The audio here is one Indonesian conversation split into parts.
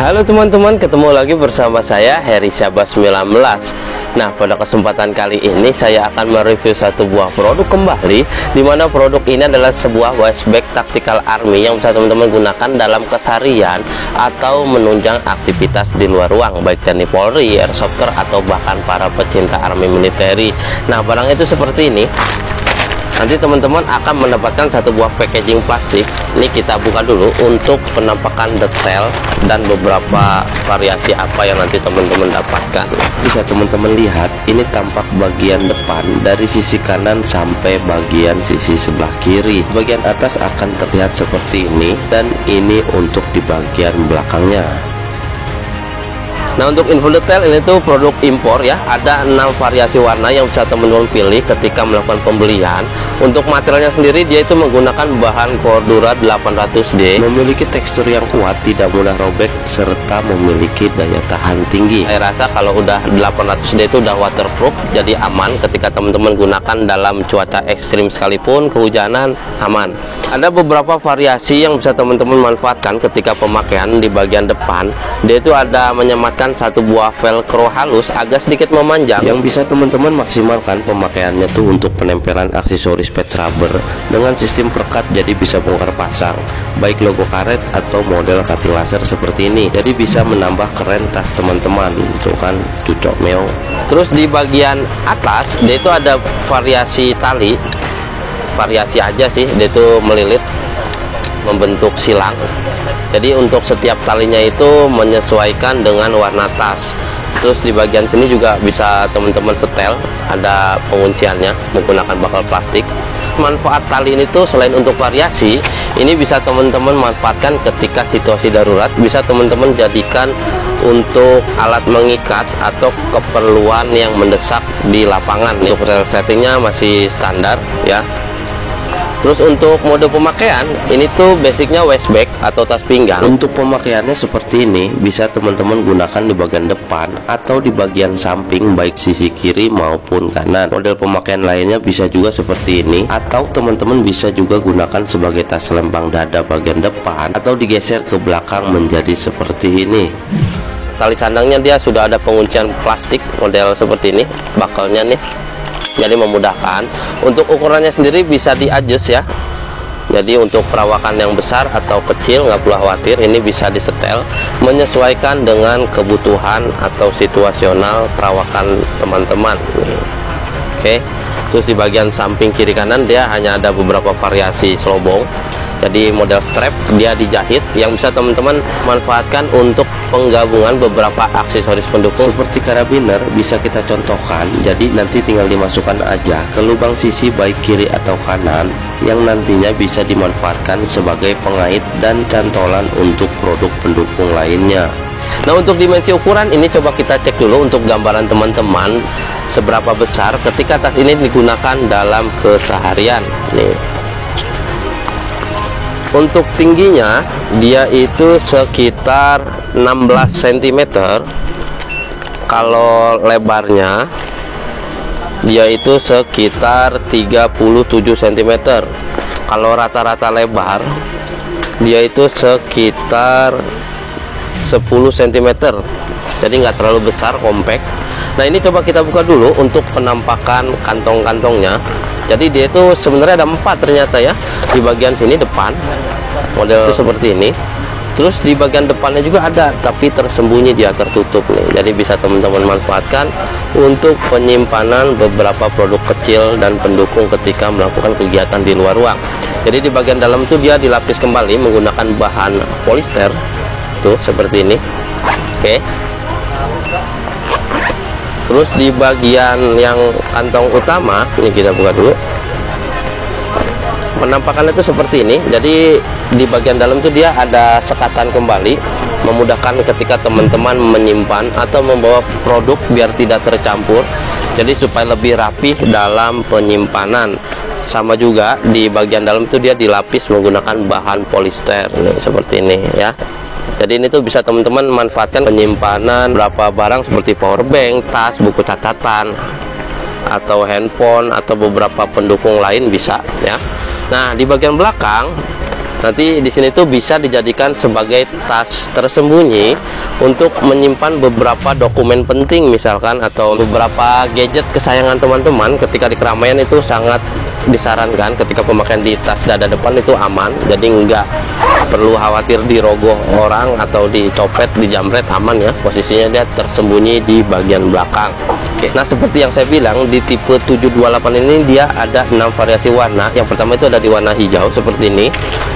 Halo teman-teman, ketemu lagi bersama saya Heri Syabas 19. Nah, pada kesempatan kali ini saya akan mereview satu buah produk kembali, di mana produk ini adalah sebuah waistbag tactical army yang bisa teman-teman gunakan dalam keseharian atau menunjang aktivitas di luar ruang, baik TNI Polri, Airshofter, atau bahkan para pecinta army militeri. Nah, barang itu seperti ini. Nanti teman-teman akan mendapatkan satu buah packaging plastik. Ini kita buka dulu untuk penampakan detail dan beberapa variasi apa yang nanti teman-teman dapatkan. Bisa teman-teman lihat, ini tampak bagian depan dari sisi kanan sampai bagian sisi sebelah kiri. Bagian atas akan terlihat seperti ini, dan ini untuk di bagian belakangnya. Nah, untuk info detail, ini tuh produk impor ya. Ada 6 variasi warna yang bisa teman-teman pilih ketika melakukan pembelian. Untuk materialnya sendiri, dia itu menggunakan bahan Cordura 800D, memiliki tekstur yang kuat, tidak mudah robek, serta memiliki daya tahan tinggi. Saya rasa kalau udah 800D itu udah waterproof, jadi aman ketika teman-teman gunakan dalam cuaca ekstrim sekalipun, kehujanan, aman. Ada beberapa variasi yang bisa teman-teman manfaatkan ketika pemakaian. Di bagian depan, dia itu ada menyematkan satu buah velcro halus agak sedikit memanjang yang bisa teman-teman maksimalkan pemakaiannya tuh untuk penempelan aksesoris patch rubber dengan sistem perekat, jadi bisa bongkar pasang baik logo karet atau model cutting laser seperti ini, jadi bisa menambah keren tas teman-teman. Tuh kan, cucok meong. Terus di bagian atas dia itu ada variasi tali, variasi aja sih, dia itu melilit membentuk silang. Jadi untuk setiap talinya itu menyesuaikan dengan warna tas. Terus di bagian sini juga bisa teman-teman setel, ada pengunciannya menggunakan bakal plastik. Manfaat tali ini tuh selain untuk variasi, ini bisa teman-teman manfaatkan ketika situasi darurat. Bisa teman-teman jadikan untuk alat mengikat atau keperluan yang mendesak di lapangan. Untuk settingnya masih standar ya. Terus untuk mode pemakaian, ini tuh basicnya waistbag atau tas pinggang. Untuk pemakaiannya seperti ini, bisa teman-teman gunakan di bagian depan atau di bagian samping, baik sisi kiri maupun kanan. Model pemakaian lainnya bisa juga seperti ini, atau teman-teman bisa juga gunakan sebagai tas lempang dada bagian depan, atau digeser ke belakang menjadi seperti ini. Tali sandangnya dia sudah ada penguncian plastik model seperti ini, bakalnya nih, jadi memudahkan. Untuk ukurannya sendiri bisa di-adjust ya, jadi untuk perawakan yang besar atau kecil nggak perlu khawatir, ini bisa disetel menyesuaikan dengan kebutuhan atau situasional perawakan teman-teman. Oke. Terus di bagian samping kiri kanan dia hanya ada beberapa variasi slobong, jadi model strap dia dijahit yang bisa teman-teman manfaatkan untuk penggabungan beberapa aksesoris pendukung seperti karabiner. Bisa kita contohkan, jadi nanti tinggal dimasukkan aja ke lubang sisi baik kiri atau kanan, yang nantinya bisa dimanfaatkan sebagai pengait dan cantolan untuk produk pendukung lainnya. Nah, untuk dimensi ukuran ini coba kita cek dulu untuk gambaran teman-teman seberapa besar ketika tas ini digunakan dalam keseharian nih. Untuk tingginya dia itu sekitar 16 cm. Kalau lebarnya dia itu sekitar 37 cm. Kalau rata-rata lebar dia itu sekitar 10 cm. Jadi nggak terlalu besar, compact. Nah, ini coba kita buka dulu untuk penampakan kantong-kantongnya. Jadi dia itu sebenarnya ada 4 ternyata ya. Di bagian sini depan model itu seperti ini. Terus di bagian depannya juga ada, tapi tersembunyi, dia tertutup nih. Jadi bisa teman-teman manfaatkan untuk penyimpanan beberapa produk kecil dan pendukung ketika melakukan kegiatan di luar ruang. Jadi di bagian dalam tuh dia dilapis kembali menggunakan bahan polister tuh seperti ini. Oke. Terus di bagian yang kantong utama ini kita buka dulu. Penampakannya itu seperti ini. Jadi di bagian dalam tuh dia ada sekatan kembali, memudahkan ketika teman-teman menyimpan atau membawa produk biar tidak tercampur. Jadi supaya lebih rapih dalam penyimpanan. Sama juga di bagian dalam tuh dia dilapis menggunakan bahan polister nih, seperti ini ya. Jadi ini tuh bisa teman-teman manfaatkan penyimpanan berapa barang seperti power bank, tas, buku catatan, atau handphone, atau beberapa pendukung lain bisa ya. Nah, di bagian belakang Nanti di sini tuh bisa dijadikan sebagai tas tersembunyi untuk menyimpan beberapa dokumen penting misalkan, atau beberapa gadget kesayangan teman-teman. Ketika di keramaian itu sangat disarankan ketika pemakaian di tas dada depan itu aman, jadi nggak perlu khawatir dirogoh orang atau dicopet, dijamret, aman ya. Posisinya dia tersembunyi di bagian belakang. Oke, nah seperti yang saya bilang, di tipe 728 ini dia ada 6 variasi warna. Yang pertama itu ada di warna hijau seperti ini,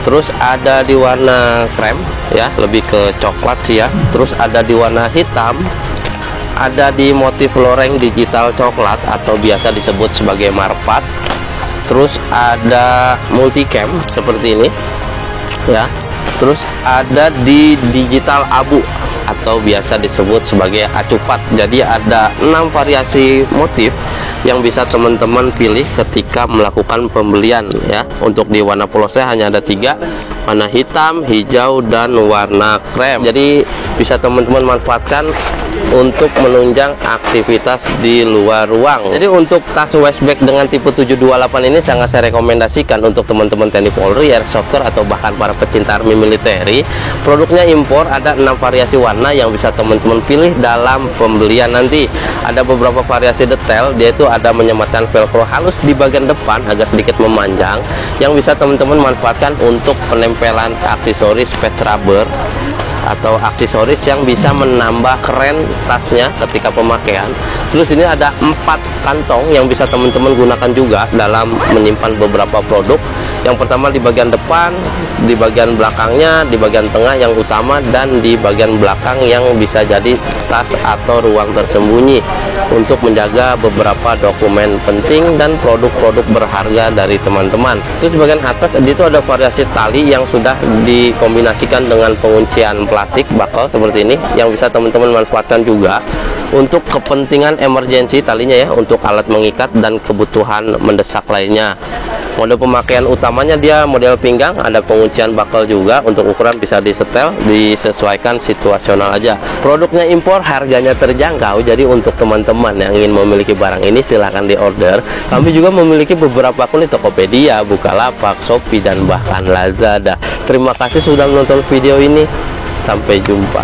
terus ada di warna krem ya, lebih ke coklat sih ya, terus ada di warna hitam, ada di motif loreng digital coklat atau biasa disebut sebagai marpat, terus ada multicam seperti ini ya, terus ada di digital abu atau biasa disebut sebagai acupat. Jadi ada 6 variasi motif yang bisa teman-teman pilih ketika melakukan pembelian ya. Untuk di warna polosnya hanya ada 3, warna hitam, hijau, dan warna krem. Jadi bisa teman-teman manfaatkan untuk menunjang aktivitas di luar ruang. Jadi untuk tas washbag dengan tipe 728 ini sangat saya rekomendasikan untuk teman-teman TNI Polri, Airsofters, atau bahkan para pecinta army militeri. Produknya impor, ada 6 variasi warna yang bisa teman-teman pilih dalam pembelian nanti. Ada beberapa variasi detail, dia itu ada menyematkan velcro halus di bagian depan agak sedikit memanjang yang bisa teman-teman manfaatkan untuk penempelan aksesoris patch rubber atau aksesoris yang bisa menambah keren tasnya ketika pemakaian. Terus ini ada 4 kantong yang bisa teman-teman gunakan juga dalam menyimpan beberapa produk. Yang pertama di bagian depan, di bagian belakangnya, di bagian tengah yang utama, dan di bagian belakang yang bisa jadi tas atau ruang tersembunyi untuk menjaga beberapa dokumen penting dan produk-produk berharga dari teman-teman. Terus di bagian atas itu ada variasi tali yang sudah dikombinasikan dengan penguncian plastik bakal seperti ini yang bisa teman-teman manfaatkan juga untuk kepentingan emergensi talinya ya, untuk alat mengikat dan kebutuhan mendesak lainnya. Mode pemakaian utamanya dia model pinggang, ada penguncian bakal juga, untuk ukuran bisa disetel, disesuaikan situasional aja. Produknya impor, harganya terjangkau, jadi untuk teman-teman yang ingin memiliki barang ini silahkan di order. Kami juga memiliki beberapa akun di Tokopedia, Bukalapak, Shopee, dan bahkan Lazada. Terima kasih sudah menonton video ini, sampai jumpa.